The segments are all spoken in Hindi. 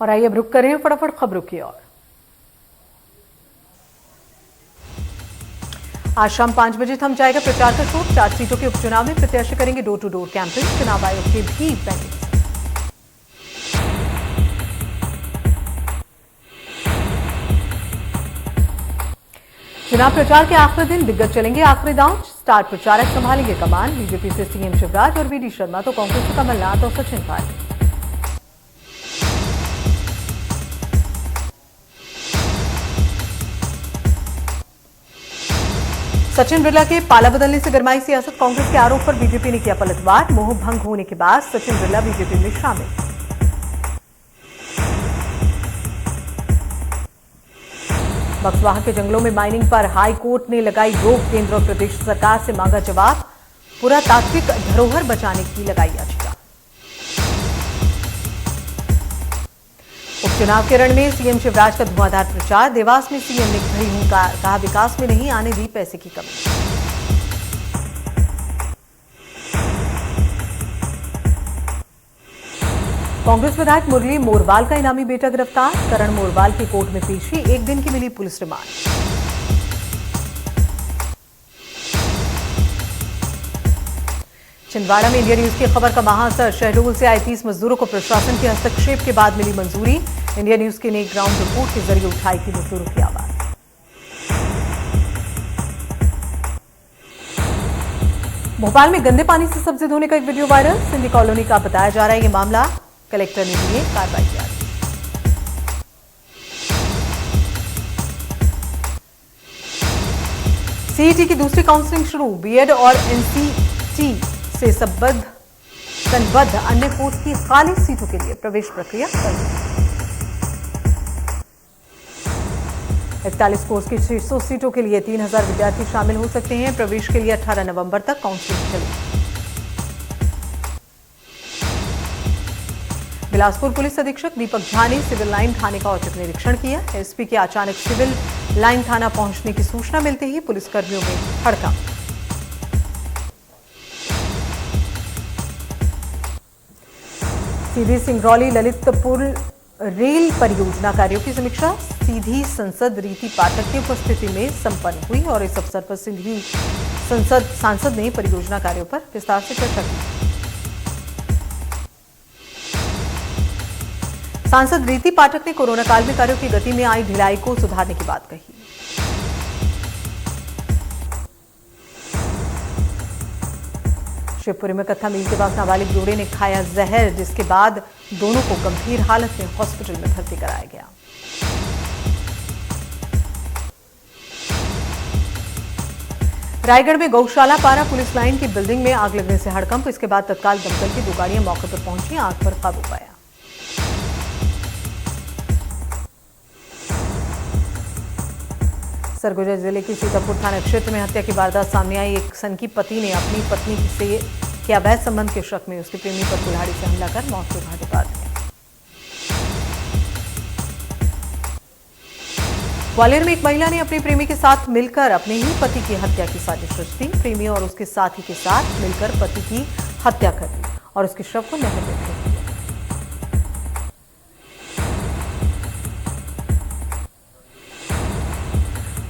और आइए अब रुक करें फटाफट खबरों की ओर। आज शाम 5 बजे थम जाएगा प्रचार का शोर। 4 सीटों के उपचुनाव में प्रत्याशी करेंगे डोर टू डोर कैंपेन। चुनाव आयोग के भी पेंडिंग। चुनाव प्रचार के आखिरी दिन दिग्गज चलेंगे आखिरी दांव। स्टार प्रचारक संभालेंगे कमान। बीजेपी से सीएम शिवराज और वीडी शर्मा तो कांग्रेस से कमलनाथ और सचिन पायलट। सचिन बिरला के पाला बदलने से गरमाई सियासत। कांग्रेस के आरोप पर बीजेपी ने किया पलटवार। मोह भंग होने के बाद सचिन बिरला बीजेपी में शामिल। बक्सवाहा के जंगलों में माइनिंग पर हाई कोर्ट ने लगाई रोक। केंद्र और प्रदेश सरकार से मांगा जवाब। पुरातात्विक धरोहर बचाने की लगाई याचिका। उपचुनाव के रण में सीएम शिवराज का धुआंधार प्रचार। देवास में सीएम ने भरी हुंकार। कहा विकास में नहीं आने दी पैसे की कमी। कांग्रेस विधायक मुरली मोरवाल का इनामी बेटा गिरफ्तार। करण मोरवाल की कोर्ट में पेशी। 1 दिन की मिली पुलिस रिमांड। छिंदवाड़ा में इंडिया न्यूज की खबर का महाअसर। शहडोल से आए 30 मजदूरों को प्रशासन के हस्तक्षेप के बाद मिली मंजूरी। इंडिया न्यूज की ने ग्राउंड रिपोर्ट के जरिए उठाई थी मजदूरों की आवाज। भोपाल में गंदे पानी से सब्जी धोने का एक वीडियो वायरल। सिंधी कॉलोनी का बताया जा रहा है ये मामला। कलेक्टर ने दिए कार्रवाई की आदेश। सीईटी की दूसरी काउंसलिंग शुरू। बीएड और एनसीटी से संबद्ध अन्य कोर्स की खाली सीटों के लिए प्रवेश प्रक्रिया कल। 41 कोर्स की 600 सीटों के लिए 3000 विद्यार्थी शामिल हो सकते हैं। प्रवेश के लिए 18 नवंबर तक काउंसलिंग चलेगी। बिलासपुर पुलिस अधीक्षक दीपक झा ने सिविल लाइन थाने का औचक निरीक्षण किया। एसपी के अचानक सिविल लाइन थाना पहुंचने की सूचना मिलते ही पुलिसकर्मियों में हड़कंप। सीधी सिंगरौली ललितपुर रेल परियोजना कार्यों की समीक्षा सीधी संसद रीति पाठक की उपस्थिति में संपन्न हुई और इस अवसर पर सीधी सांसद ने परियोजना कार्यों पर विस्तार से चर्चा की। सांसद रीति पाठक ने कोरोना काल में कार्यों की गति में आई ढिलाई को सुधारने की बात कही। शिवपुरी में कत्था मिल के पास नाबालिग जोड़े ने खाया जहर, जिसके बाद दोनों को गंभीर हालत में हॉस्पिटल में भर्ती कराया गया। रायगढ़ में गौशाला पारा पुलिस लाइन की बिल्डिंग में आग लगने से हड़कंप। इसके बाद तत्काल दमकल की 2 गाड़ियां मौके पर पहुंची, आग पर काबू पाया। सरगुजा जिले की सीतापुर थाना क्षेत्र में हत्या की वारदात सामने आई। एक सनकी पति ने अपनी पत्नी से के अवैध संबंध के शक में उसके प्रेमी पर कुल्हाड़ी से हमला कर मौत के घाट उतार दिया। ग्वालियर में एक महिला ने अपने प्रेमी के साथ मिलकर अपने ही पति की हत्या की साजिश रच दी। प्रेमी और उसके साथी के साथ मिलकर पति की हत्या कर दी और उसके शव को नहर में फेंक दिया।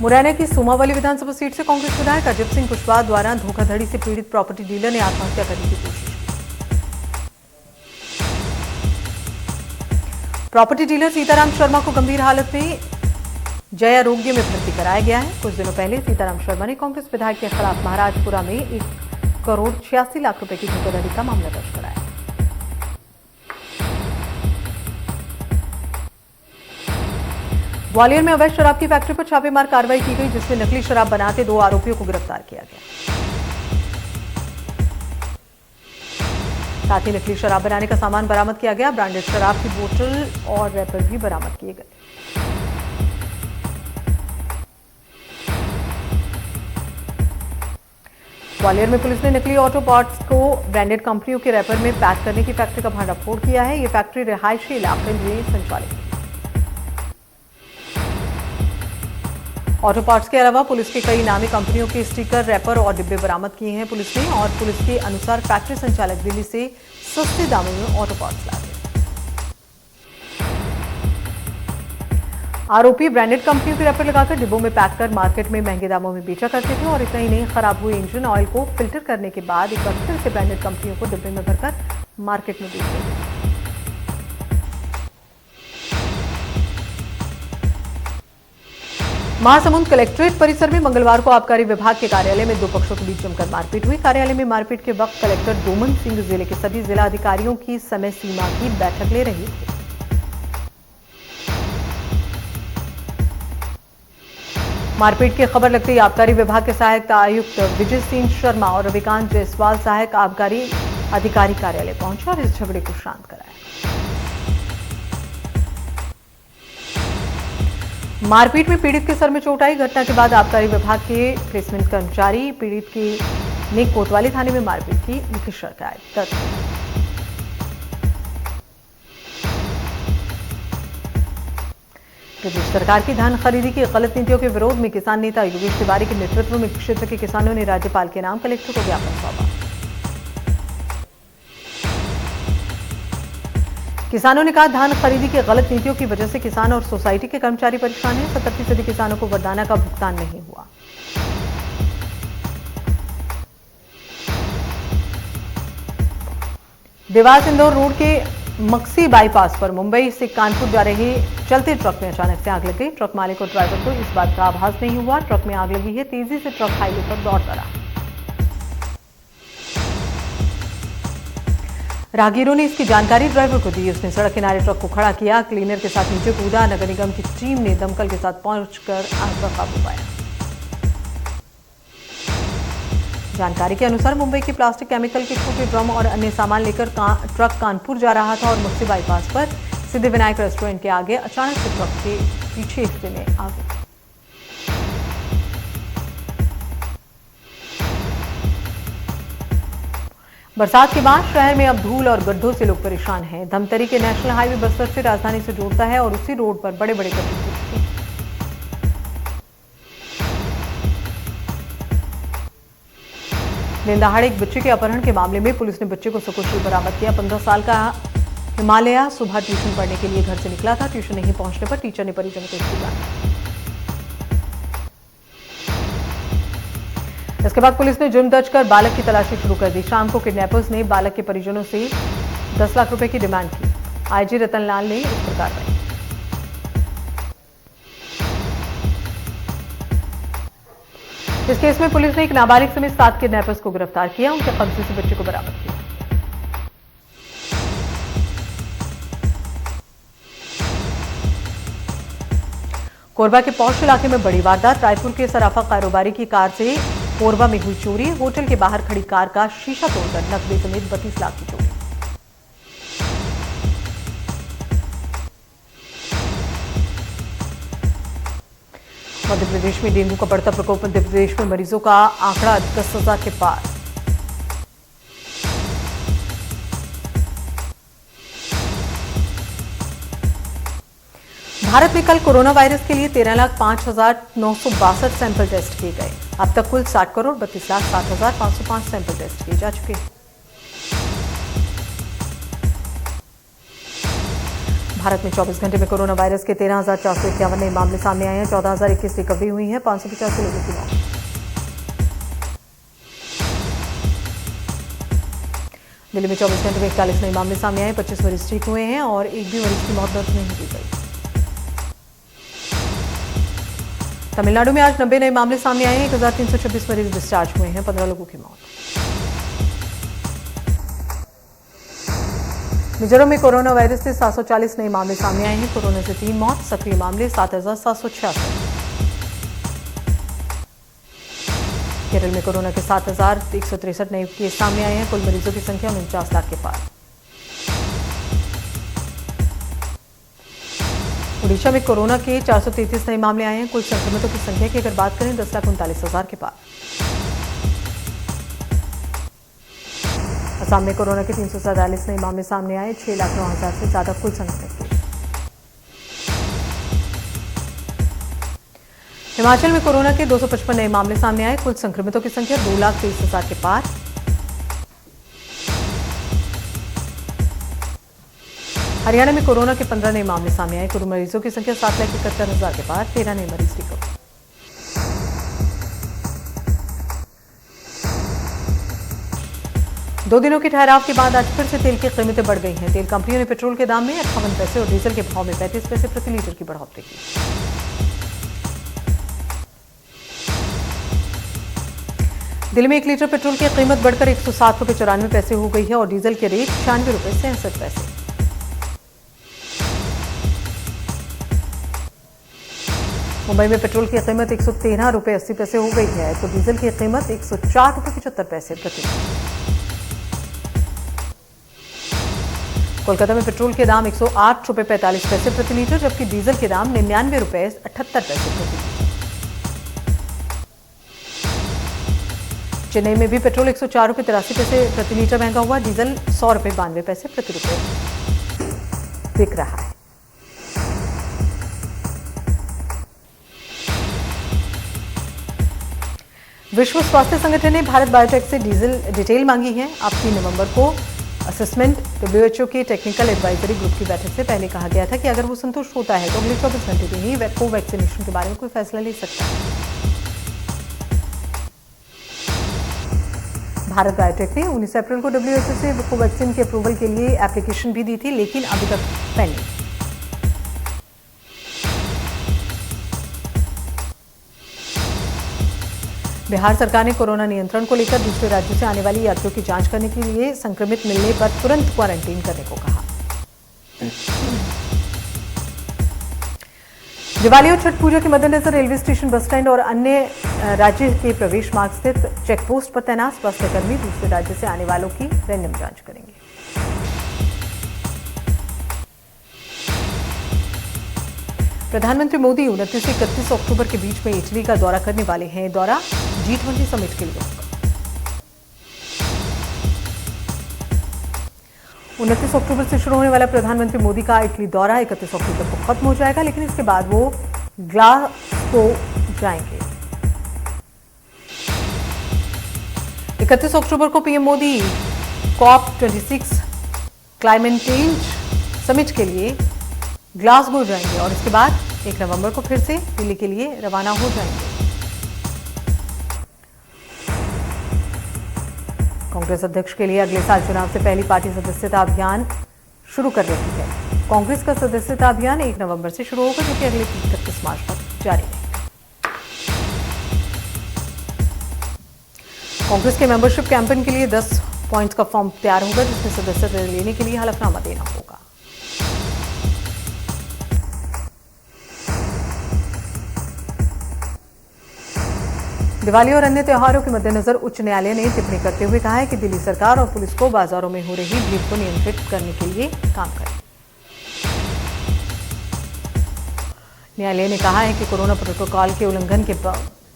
मुरैना की सोमावली विधानसभा सीट से कांग्रेस विधायक अजब सिंह कुशवाहा द्वारा धोखाधड़ी से पीड़ित प्रॉपर्टी डीलर ने आत्महत्या करने की कोशिश की। प्रॉपर्टी डीलर सीताराम शर्मा को गंभीर हालत में जय आरोग्य में भर्ती कराया गया है। कुछ दिनों पहले सीताराम शर्मा ने कांग्रेस विधायक के खिलाफ महाराजपुरा में 1 करोड़ 86 लाख रुपए की धोखाधड़ी का मामला दर्ज कराया। ग्वालियर में अवैध शराब की फैक्ट्री पर छापेमार कार्रवाई की गई, जिसमें नकली शराब बनाते 2 आरोपियों को गिरफ्तार किया गया। साथ ही नकली शराब बनाने का सामान बरामद किया गया। ब्रांडेड शराब की बोतल और रैपर भी बरामद किए गए। ग्वालियर में पुलिस ने नकली ऑटो पार्ट्स को ब्रांडेड कंपनियों के रैपर में पैक करने की फैक्ट्री का भांडाफोड़ किया है। यह फैक्ट्री रिहायशी इलाके में संचालित है। ऑटो पार्ट्स के अलावा पुलिस के कई नामी कंपनियों के स्टिकर, रैपर और डिब्बे बरामद किए हैं पुलिस ने। और पुलिस के अनुसार फैक्ट्री संचालक दिल्ली से सस्ते दामों में ऑटो पार्ट्स लाते हैं। आरोपी ब्रांडेड कंपनियों के रैपर लगाकर डिब्बों में पैक कर मार्केट में महंगे दामों में बेचा करते थे और इतना ही नहीं, खराब हुए इंजन ऑयल को फिल्टर करने के बाद एक बार फिर से ब्रांडेड कंपनियों को डिब्बे में भरकर मार्केट में बेचते थे। महासमुंद कलेक्ट्रेट परिसर में मंगलवार को आबकारी विभाग के कार्यालय में दो पक्षों के बीच जमकर मारपीट हुई। कार्यालय में मारपीट के वक्त कलेक्टर डोमन सिंह जिले के सभी जिला अधिकारियों की समय सीमा की बैठक ले रहे थे। मारपीट की खबर लगते ही आबकारी विभाग के सहायक आयुक्त विजय सिंह शर्मा और रविकांत जायसवाल सहायक आबकारी अधिकारी कार्यालय पहुंचे और इस झगड़े को शांत कराया। मारपीट में पीड़ित के सर में चोट आई। घटना के बाद आबकारी विभाग के प्लेसमेंट कर्मचारी पीड़ित ने कोतवाली थाने में मारपीट की लिखित शिकायत दर्ज कराई। प्रदेश सरकार की धान खरीदी की गलत नीतियों के विरोध में किसान नेता योगेश तिवारी के नेतृत्व में क्षेत्र के किसानों ने राज्यपाल के नाम कलेक्टर को ज्ञापन सौंपा। किसानों ने कहा, धान खरीदी की गलत नीतियों की वजह से किसान और सोसाइटी के कर्मचारी परेशान हैं। 70% किसानों को वरदाना का भुगतान नहीं हुआ। देवास इंदौर रोड के मक्सी बाईपास पर मुंबई से कानपुर जा रहे चलते ट्रक में अचानक से आग लग गई। ट्रक मालिक और ड्राइवर को इस बात का आभास नहीं हुआ। ट्रक में आग लगी है। तेजी से ट्रक हाईवे पर दौड़ता रहा। राहगीरों ने इसकी जानकारी ड्राइवर को दी। उसने सड़क किनारे ट्रक को खड़ा किया, क्लीनर के साथ नीचे कूदा। नगर निगम की टीम ने दमकल के साथ पहुंचकर आग पर काबू पाया। जानकारी के अनुसार मुंबई की प्लास्टिक केमिकल के छोटे ड्रम और अन्य सामान लेकर ट्रक कानपुर जा रहा था और मुक्सी बाईपास पर सिद्धिविनायक रेस्टोरेंट के आगे अचानक से ट्रक के पीछे हिस्से में आग लगी। बरसात के बाद शहर में अब धूल और गड्ढों से लोग परेशान हैं। धमतरी के नेशनल हाईवे बस्तर से राजधानी से जोड़ता है और उसी रोड पर बड़े बड़े गड्ढे हो चुके हैं। दिन दहाड़े एक बच्चे के अपहरण के मामले में पुलिस ने बच्चे को सकुशल बरामद किया। 15 साल का हिमालय सुबह ट्यूशन पढ़ने के लिए घर से निकला था। ट्यूशन नहीं पहुंचने पर टीचर ने परिजनों को इसकी जानकारी। इसके बाद पुलिस ने जुर्म दर्ज कर बालक की तलाशी शुरू कर दी। शाम को किडनैपर्स ने बालक के परिजनों से 10 लाख रुपए की डिमांड की। आईजी रतनलाल ने इस पर कार्रवाई। इस केस में पुलिस ने एक नाबालिग समेत 7 किडनैपर्स को गिरफ्तार किया। उनके कब्जे से बच्चे को बरामद किया। कोरबा के पौष इलाके में बड़ी वारदात। रायपुर के सराफा कारोबारी की कार से कोरबा में हुई चोरी। होटल के बाहर खड़ी कार का शीशा तोड़कर नकदी समेत 32 लाख की चोरी। मध्य प्रदेश में डेंगू का बढ़ता प्रकोप। मध्य प्रदेश में मरीजों का आंकड़ा 10,000 के पार। भारत में कल कोरोना वायरस के लिए 13,05,962 सैंपल टेस्ट किए गए। अब तक कुल 60,32,07,505 सैंपल टेस्ट किए जा चुके हैं। भारत में 24 घंटे में कोरोना वायरस के 13,451 नए मामले सामने आए हैं। 14,021 रिकवरी हुई है। 585 लोगों की मौत। दिल्ली में 24 घंटे में 41 नए मामले सामने आए। 25 मरीज ठीक हुए हैं और एक भी मरीज की मौत दर्ज नहीं की गई। तमिलनाडु में आज 90 नए मामले सामने आए हैं। 1,326 मरीज डिस्चार्ज हुए हैं। 15 लोगों की मौत। मिजोरम में कोरोना वायरस से 740 नए मामले सामने आए हैं। कोरोना से 3 मौत। सक्रिय मामले 7,766। केरल में कोरोना के 7,163 नए केस सामने आए हैं। कुल मरीजों की संख्या 49 लाख के पार। ओडिशा में कोरोना के 433 नए मामले आए हैं। कुल संक्रमितों की संख्या की अगर बात करें 10,39,000 के पार। असम में कोरोना के 347 नए मामले सामने आए। 6,09,000 से ज्यादा कुल संक्रमित। हिमाचल में कोरोना के 255 नए मामले सामने आए। कुल संक्रमितों की संख्या 2,23,000 के पार। हरियाणा में कोरोना के 15 नए मामले सामने आए। कोरोना मरीजों की संख्या 7,71,000 के पार, 13 नए मरीज रिकवर। दो दिनों के ठहराव के बाद आज फिर से तेल की कीमतें बढ़ गई हैं। तेल कंपनियों ने पेट्रोल के दाम में 58 पैसे और डीजल के भाव में 35 पैसे प्रति लीटर की बढ़ोतरी की। दिल्ली में 1 लीटर पेट्रोल की कीमत बढ़कर 107 रुपये 94 पैसे हो गई है और डीजल के रेट 96 रुपये 67 पैसे। मुंबई में पेट्रोल की कीमत 113 रुपये 80 पैसे हो गई है तो डीजल की कीमत 104 रुपये 75 पैसे प्रति लीटर। कोलकाता में पेट्रोल के दाम 108 रुपये 45 पैसे प्रति लीटर जबकि डीजल के दाम 99 रुपये 78 पैसे प्रति लीटर। चेन्नई में भी पेट्रोल 104 रुपये 83 पैसे प्रति लीटर महंगा हुआ। डीजल 100 रुपये 92 पैसे प्रति रुपये बिक रहा है। विश्व स्वास्थ्य संगठन ने भारत बायोटेक से डीजल डिटेल मांगी है। अब 3 नवंबर को असेसमेंट WHO के टेक्निकल एडवाइजरी ग्रुप की बैठक से पहले कहा गया था कि अगर वो संतुष्ट होता है तो अगले 24 घंटे में ही कोवैक्सीनेशन के बारे में कोई फैसला ले सकता है। भारत बायोटेक ने 19 अप्रैल को WHO से कोवैक्सीन के अप्रूवल के लिए एप्लीकेशन भी दी थी लेकिन अभी तक पेंडिंग। बिहार सरकार ने कोरोना नियंत्रण को लेकर दूसरे राज्यों से आने वाली यात्रियों की जांच करने के लिए संक्रमित मिलने पर तुरंत क्वारंटीन करने को कहा। दिवाली और छठ पूजा के मद्देनजर रेलवे स्टेशन, बस स्टैंड और अन्य राज्य के प्रवेश मार्ग स्थित चेकपोस्ट पर तैनात स्वास्थ्यकर्मी दूसरे राज्य से आने वालों की रैंडम जांच करेंगे। प्रधानमंत्री मोदी 29 से 31 अक्टूबर के बीच में इटली का दौरा करने वाले हैं। दौरा G20 समिट के लिए होगा। 29 अक्टूबर से शुरू होने वाला प्रधानमंत्री मोदी का इटली दौरा 31 अक्टूबर को खत्म हो जाएगा लेकिन इसके बाद वो ग्लासगो जाएंगे। 31 अक्टूबर को PM Modi COP26 climate change summit के लिए ग्लासगो जाएंगे और इसके बाद 1 नवंबर को फिर से दिल्ली के लिए रवाना हो जाएंगे। कांग्रेस अध्यक्ष के लिए अगले साल चुनाव से पहली पार्टी सदस्यता अभियान शुरू कर रही है। कांग्रेस का सदस्यता अभियान 1 नवंबर से शुरू होगा जो कि अगले 31 मार्च तक जारी रहेगा। कांग्रेस के मेंबरशिप कैंपेन के लिए 10 पॉइंट्स का फॉर्म तैयार होगा जिसमें सदस्यता लेने के लिए हलफनामा देना होगा। दिवाली और अन्य त्योहारों के मद्देनजर उच्च न्यायालय ने टिप्पणी करते हुए कहा है कि दिल्ली सरकार और पुलिस को बाजारों में हो रही भीड़ को नियंत्रित करने के लिए काम करें। न्यायालय ने कहा है कि कोरोना प्रोटोकॉल के उल्लंघन के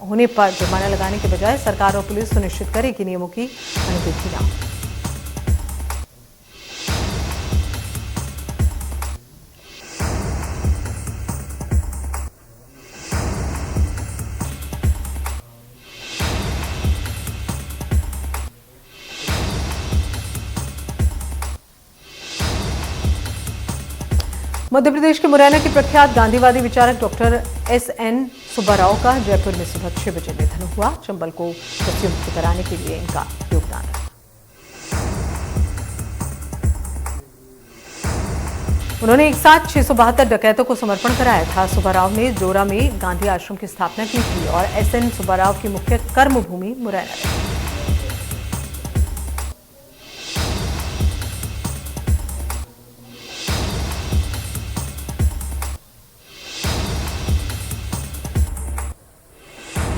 होने पर जुर्माना लगाने के बजाय सरकार और पुलिस सुनिश्चित करे कि नियमों की अनदेखी न हो। मध्य प्रदेश के मुरैना के प्रख्यात गांधीवादी विचारक डॉक्टर SN सुब्बाराव का जयपुर में सुबह 6 बजे निधन हुआ। चंबल को बस्ती मुक्त कराने के लिए इनका योगदान रहा। उन्होंने एक साथ 672 डकैतों को समर्पण कराया था। सुब्बाराव ने जोरा में गांधी आश्रम की स्थापना की थी और SN सुब्बाराव की मुख्य कर्मभूमि मुरैना रही।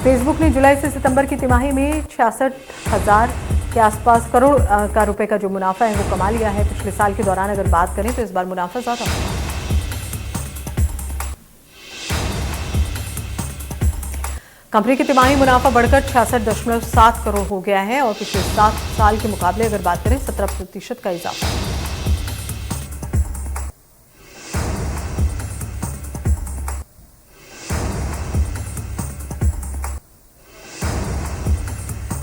फेसबुक ने जुलाई से सितंबर की तिमाही में 66,000 के आसपास करोड़ का रुपए का जो मुनाफा है वो कमा लिया है। पिछले साल के दौरान अगर बात करें तो इस बार मुनाफा ज्यादा हुआ। कंपनी की तिमाही मुनाफा बढ़कर 66.7 करोड़ हो गया है और पिछले 7 साल के मुकाबले अगर बात करें 17% का इजाफा है।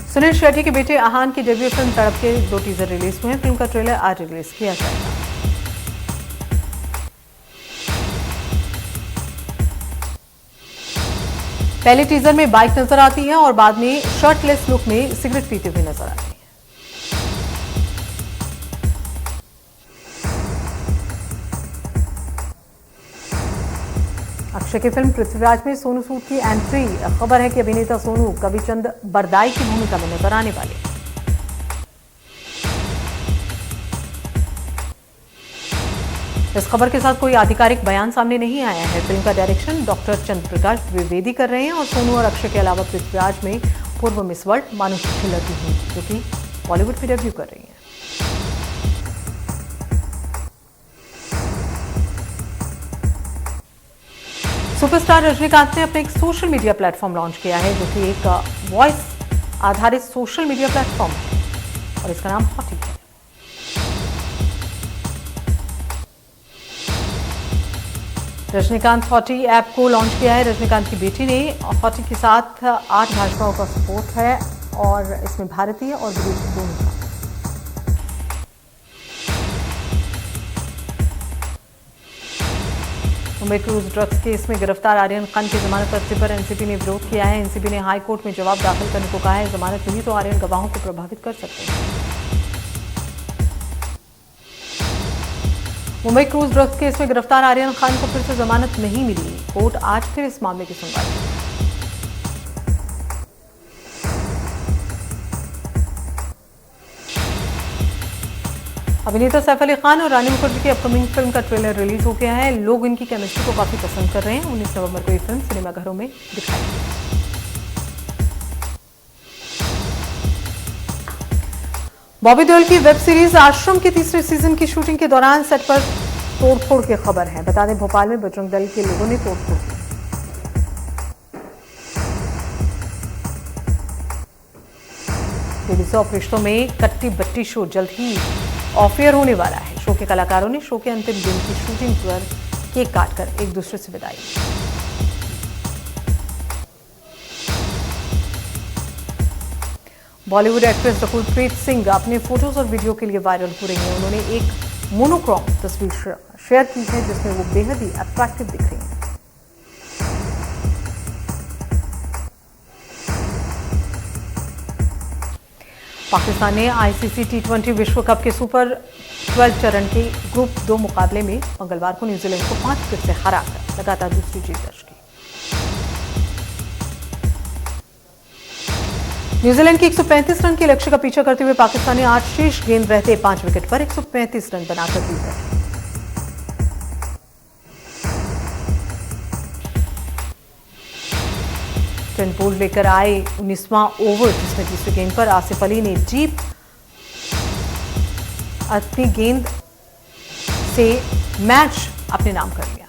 सुनील शेट्टी के बेटे आहान की डेब्यू फिल्म तड़प के 2 टीजर रिलीज हुए हैं। फिल्म का ट्रेलर आज रिलीज किया जाएगा। पहले टीजर में बाइक नजर आती है और बाद में शर्टलेस लुक में सिगरेट पीते हुए नजर आती है। अक्षय की फिल्म पृथ्वीराज में सोनू सूद की एंट्री। खबर है कि अभिनेता सोनू कविचंद बरदाई की भूमिका में नजर आने वाले। इस खबर के साथ कोई आधिकारिक बयान सामने नहीं आया है। फिल्म का डायरेक्शन डॉक्टर चंद्र प्रकाश द्विवेदी कर रहे हैं और सोनू और अक्षय के अलावा पृथ्वीराज में पूर्व मिस वर्ल्ड मानुषी खिलती हुई, जो कि बॉलीवुड में डेब्यू कर रही है। सुपरस्टार रजनीकांत ने अपने एक सोशल मीडिया प्लेटफॉर्म लॉन्च किया है, जो कि एक वॉइस आधारित सोशल मीडिया प्लेटफॉर्म है और इसका नाम हॉटी है। रजनीकांत हॉटी ऐप को लॉन्च किया है। रजनीकांत की बेटी ने हॉटी के साथ 8 भाषाओं का सपोर्ट है और इसमें भारतीय और विदेशी दोनों। मुंबई क्रूज ड्रग्स केस में गिरफ्तार आर्यन खान की जमानत अर्जी पर एनसीबी ने विरोध किया है। एनसीबी ने हाई कोर्ट में जवाब दाखिल करने को कहा है। जमानत मिली तो आर्यन गवाहों को प्रभावित कर सकते हैं। मुंबई क्रूज ड्रग्स केस में गिरफ्तार आर्यन खान को फिर से जमानत नहीं मिली। कोर्ट आज फिर इस मामले की सुनवाई करेगी। अभिनेता सैफ अली खान और रानी मुखर्जी की अपकमिंग फिल्म का ट्रेलर रिलीज हो गया है। लोग इनकी केमिस्ट्री को काफी पसंद कर रहे हैं। 19 नवंबर को ये फिल्म सिनेमाघरों में दिखाई। बॉबी देओल की वेब सीरीज आश्रम के तीसरे सीजन की शूटिंग के दौरान सेट पर तोड़फोड़ की खबर है। बता दें, भोपाल में बजरंग दल के लोगों ने तोड़फोड़ की। टीवी ऑफ रिश्तों में कट्टी बट्टी शो जल्द ही ऑफ एयर होने वाला है। शो के कलाकारों ने शो के अंतिम दिन की शूटिंग पर केक काटकर एक दूसरे से विदाई दी। बॉलीवुड एक्ट्रेस रकुलप्रीत सिंह अपने फोटोज और वीडियो के लिए वायरल हो रही हैं। उन्होंने एक मोनोक्रोम तस्वीर शेयर की है, जिसमें वो बेहद ही अट्रैक्टिव दिख रही हैं। पाकिस्तान ने आईसीसी T20 विश्व कप के सुपर 12 चरण के ग्रुप 2 मुकाबले में मंगलवार को न्यूजीलैंड को 5 विकेट से हराकर लगातार दूसरी जीत दर्ज की। न्यूजीलैंड की 135 रन के लक्ष्य का पीछा करते हुए पाकिस्तान ने 8 शेष गेंद रहते 5 विकेट पर 135 रन बनाकर जीत दर्ज की। ट्रेंट बोल्ट लेकर आए 19वां ओवर, जिसमें तीसरी गेंद पर आसिफ अली ने डीप अपनी गेंद से मैच अपने नाम कर लिया।